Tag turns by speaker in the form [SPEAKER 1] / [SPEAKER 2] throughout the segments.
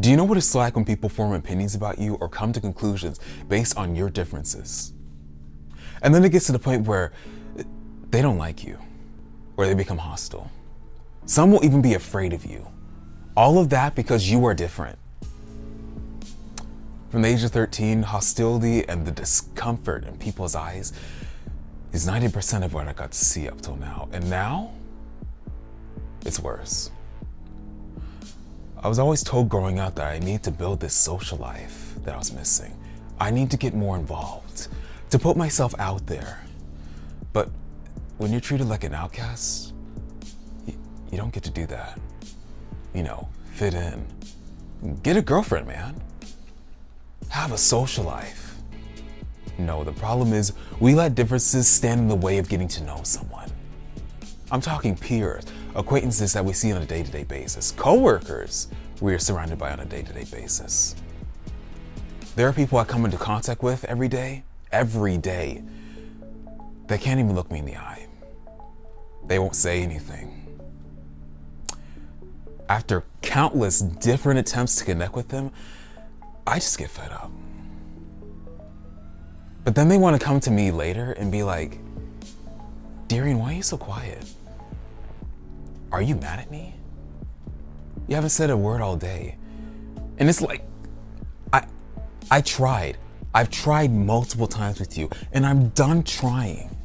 [SPEAKER 1] Do you know what it's like when people form opinions about you or come to conclusions based on your differences? And then it gets to the point where they don't like you, or they become hostile. Some will even be afraid of you. All of that because you are different. From the age of 13, hostility and the discomfort in people's eyes is 90% of what I got to see up till now. And now, it's worse. I was always told growing up that I need to build this social life that I was missing. I need to get more involved, to put myself out there. But when you're treated like an outcast, you don't get to do that. You know, fit in. Get a girlfriend, man. Have a social life. No, the problem is we let differences stand in the way of getting to know someone. I'm talking peers, acquaintances that we see on a day-to-day basis, coworkers we are surrounded by on a day-to-day basis. There are people I come into contact with every day, they can't even look me in the eye. They won't say anything. After countless different attempts to connect with them, I just get fed up. But then they want to come to me later and be like, Darien, why are you so quiet? Are you mad at me? You haven't said a word all day. And it's like, I've tried multiple times with you, and I'm done trying.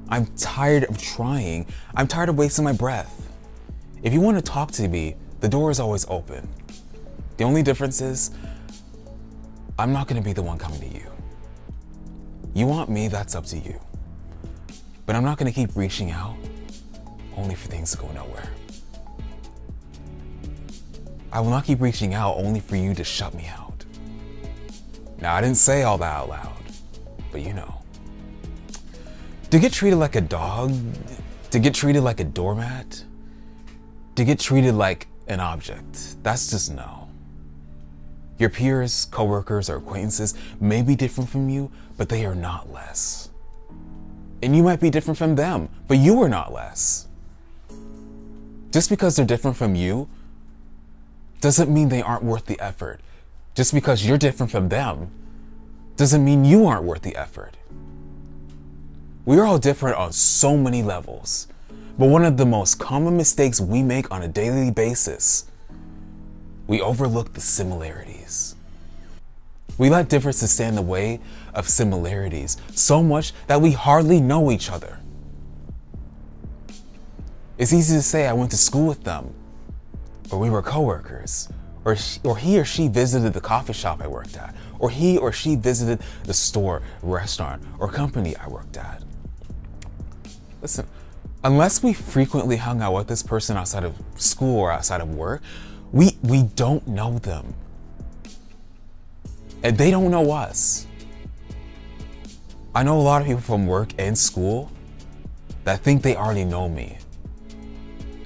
[SPEAKER 1] I'm tired of trying. I'm tired of wasting my breath. If you want to talk to me, the door is always open. The only difference is, I'm not going to be the one coming to you. You want me, that's up to you. But I'm not going to keep reaching out only for things to go nowhere. I will not keep reaching out only for you to shut me out. Now, I didn't say all that out loud, but you know. To get treated like a dog, to get treated like a doormat, to get treated like an object, that's just no. Your peers, coworkers, or acquaintances may be different from you, but they are not less. And you might be different from them, but you are not less. Just because they're different from you doesn't mean they aren't worth the effort. Just because you're different from them doesn't mean you aren't worth the effort. We are all different on so many levels, but one of the most common mistakes we make on a daily basis, we overlook the similarities. We let differences stand in the way of similarities so much that we hardly know each other. It's easy to say I went to school with them, or we were coworkers, or he or she visited the coffee shop I worked at, or he or she visited the store, restaurant, or company I worked at. Listen, unless we frequently hung out with this person outside of school or outside of work, we don't know them. And they don't know us. I know a lot of people from work and school that think they already know me.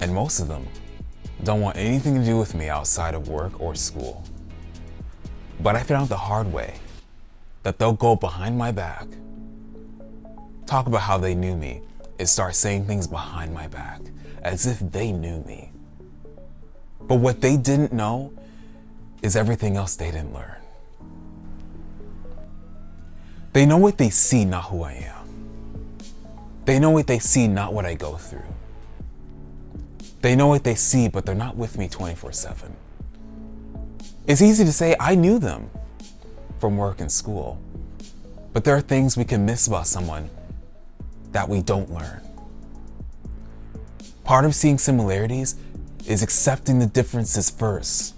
[SPEAKER 1] And most of them don't want anything to do with me outside of work or school. But I found out the hard way that they'll go behind my back, talk about how they knew me, and start saying things behind my back as if they knew me. But what they didn't know is everything else they didn't learn. They know what they see, not who I am. They know what they see, not what I go through. They know what they see, but they're not with me 24/7. It's easy to say I knew them from work and school, but there are things we can miss about someone that we don't learn. Part of seeing similarities is accepting the differences first.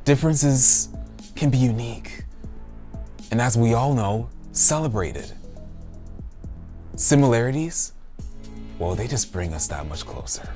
[SPEAKER 1] Differences can be unique, and as we all know, celebrated. Similarities, well, they just bring us that much closer.